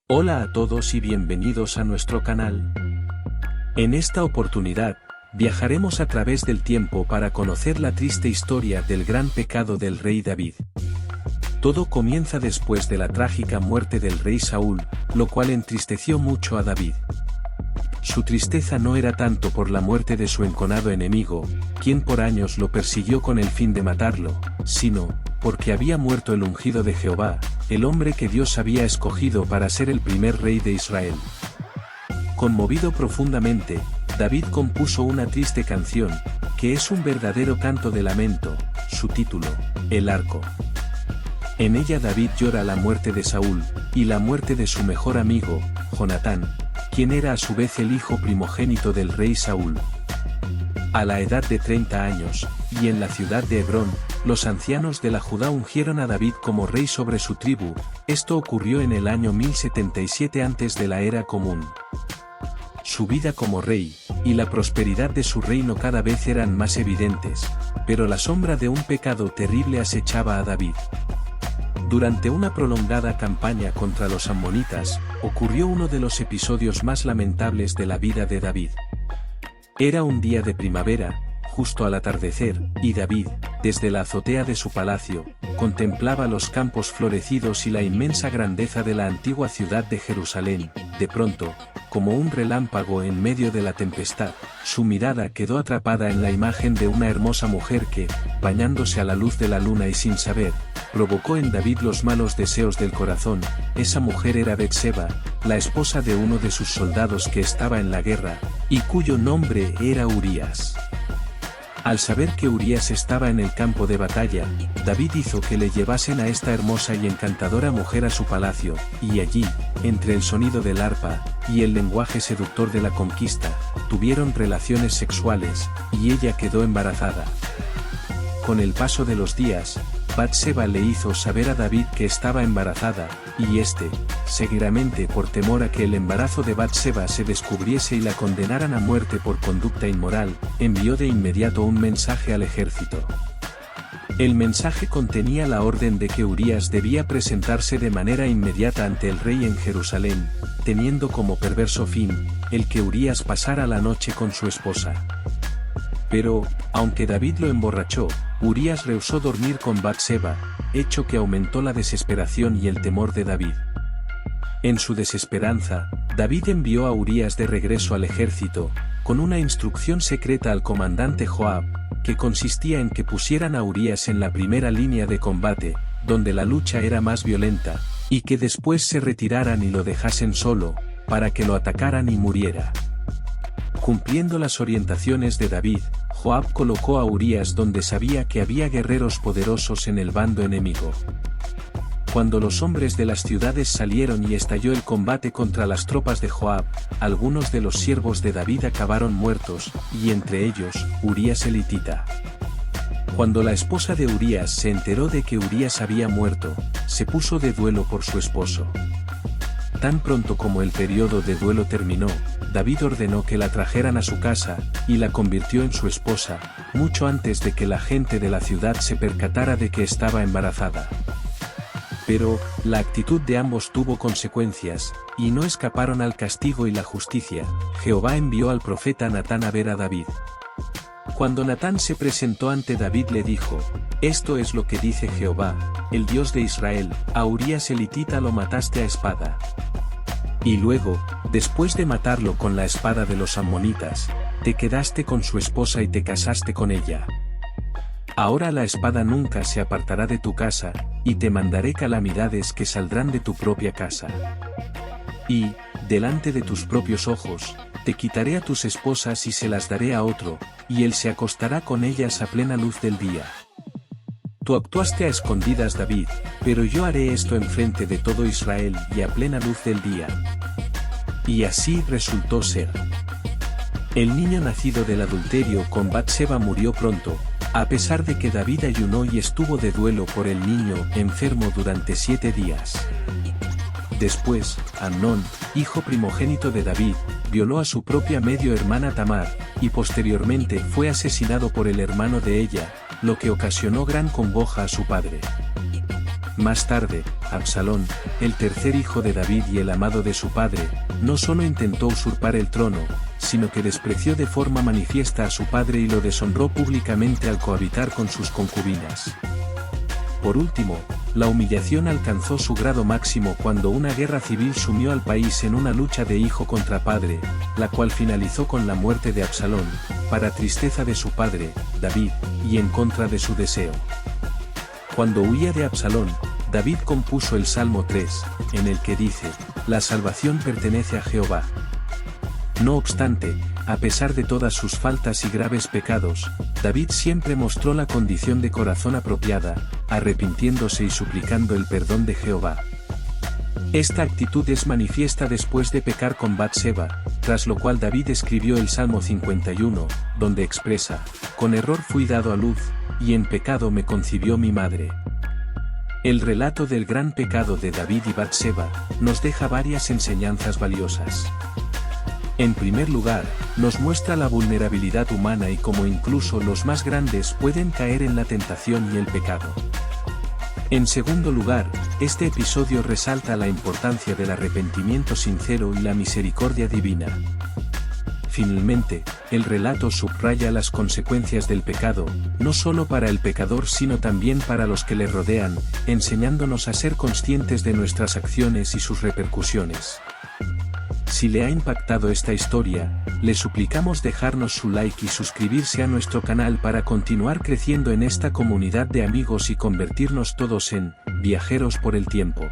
Hola a todos y bienvenidos a nuestro canal. En esta oportunidad, viajaremos a través del tiempo para conocer la triste historia del gran pecado del rey David. Todo comienza después de la trágica muerte del rey Saúl, lo cual entristeció mucho a David. Su tristeza no era tanto por la muerte de su enconado enemigo, quien por años lo persiguió con el fin de matarlo, sino, porque había muerto el ungido de Jehová, el hombre que Dios había escogido para ser el primer rey de Israel. Conmovido profundamente, David compuso una triste canción, que es un verdadero canto de lamento, su título, El Arco. En ella David llora la muerte de Saúl, y la muerte de su mejor amigo, Jonatán, quien era a su vez el hijo primogénito del rey Saúl. A la edad de 30 años, y en la ciudad de Hebrón, los ancianos de la Judá ungieron a David como rey sobre su tribu. Esto ocurrió en el año 1077 antes de la era común. Su vida como rey, y la prosperidad de su reino cada vez eran más evidentes, pero la sombra de un pecado terrible acechaba a David. Durante una prolongada campaña contra los amonitas, ocurrió uno de los episodios más lamentables de la vida de David. Era un día de primavera, justo al atardecer, y David, desde la azotea de su palacio, contemplaba los campos florecidos y la inmensa grandeza de la antigua ciudad de Jerusalén. De pronto, como un relámpago en medio de la tempestad, su mirada quedó atrapada en la imagen de una hermosa mujer que, bañándose a la luz de la luna y sin saber, provocó en David los malos deseos del corazón. Esa mujer era Betseba, la esposa de uno de sus soldados que estaba en la guerra, y cuyo nombre era Urías. Al saber que Urías estaba en el campo de batalla, David hizo que le llevasen a esta hermosa y encantadora mujer a su palacio, y allí, entre el sonido del arpa, y el lenguaje seductor de la conquista, tuvieron relaciones sexuales, y ella quedó embarazada. Con el paso de los días, Batseba le hizo saber a David que estaba embarazada, y éste, seguidamente por temor a que el embarazo de Batseba se descubriese y la condenaran a muerte por conducta inmoral, envió de inmediato un mensaje al ejército. El mensaje contenía la orden de que Urías debía presentarse de manera inmediata ante el rey en Jerusalén, teniendo como perverso fin, el que Urías pasara la noche con su esposa. Pero, aunque David lo emborrachó, Urías rehusó dormir con Batseba, hecho que aumentó la desesperación y el temor de David. En su desesperanza, David envió a Urías de regreso al ejército, con una instrucción secreta al comandante Joab, que consistía en que pusieran a Urías en la primera línea de combate, donde la lucha era más violenta, y que después se retiraran y lo dejasen solo, para que lo atacaran y muriera. Cumpliendo las orientaciones de David, Joab colocó a Urías donde sabía que había guerreros poderosos en el bando enemigo. Cuando los hombres de las ciudades salieron y estalló el combate contra las tropas de Joab, algunos de los siervos de David acabaron muertos, y entre ellos, Urías el hitita. Cuando la esposa de Urías se enteró de que Urías había muerto, se puso de duelo por su esposo. Tan pronto como el periodo de duelo terminó, David ordenó que la trajeran a su casa, y la convirtió en su esposa, mucho antes de que la gente de la ciudad se percatara de que estaba embarazada. Pero, la actitud de ambos tuvo consecuencias, y no escaparon al castigo y la justicia. Jehová envió al profeta Natán a ver a David. Cuando Natán se presentó ante David le dijo: «Esto es lo que dice Jehová, el Dios de Israel, a Urías el hitita lo mataste a espada. Y luego, después de matarlo con la espada de los amonitas, te quedaste con su esposa y te casaste con ella. Ahora la espada nunca se apartará de tu casa, y te mandaré calamidades que saldrán de tu propia casa. Y, delante de tus propios ojos, te quitaré a tus esposas y se las daré a otro, y él se acostará con ellas a plena luz del día. Tú actuaste a escondidas, David, pero yo haré esto enfrente de todo Israel y a plena luz del día». Y así resultó ser. El niño nacido del adulterio con Batseba murió pronto, a pesar de que David ayunó y estuvo de duelo por el niño enfermo durante 7 días. Después, Amnón, hijo primogénito de David, violó a su propia medio hermana Tamar, y posteriormente fue asesinado por el hermano de ella, lo que ocasionó gran congoja a su padre. Más tarde, Absalón, el tercer hijo de David y el amado de su padre, no solo intentó usurpar el trono, sino que despreció de forma manifiesta a su padre y lo deshonró públicamente al cohabitar con sus concubinas. Por último, la humillación alcanzó su grado máximo cuando una guerra civil sumió al país en una lucha de hijo contra padre, la cual finalizó con la muerte de Absalón, para tristeza de su padre, David, y en contra de su deseo. Cuando huía de Absalón, David compuso el Salmo 3, en el que dice: «La salvación pertenece a Jehová». No obstante, a pesar de todas sus faltas y graves pecados, David siempre mostró la condición de corazón apropiada, arrepintiéndose y suplicando el perdón de Jehová. Esta actitud es manifiesta después de pecar con Batseba, tras lo cual David escribió el Salmo 51, donde expresa: «Con error fui dado a luz, y en pecado me concibió mi madre». El relato del gran pecado de David y Batseba nos deja varias enseñanzas valiosas. En primer lugar, nos muestra la vulnerabilidad humana y cómo incluso los más grandes pueden caer en la tentación y el pecado. En segundo lugar, este episodio resalta la importancia del arrepentimiento sincero y la misericordia divina. Finalmente, el relato subraya las consecuencias del pecado, no solo para el pecador sino también para los que le rodean, enseñándonos a ser conscientes de nuestras acciones y sus repercusiones. Si le ha impactado esta historia, le suplicamos dejarnos su like y suscribirse a nuestro canal para continuar creciendo en esta comunidad de amigos y convertirnos todos en viajeros por el tiempo.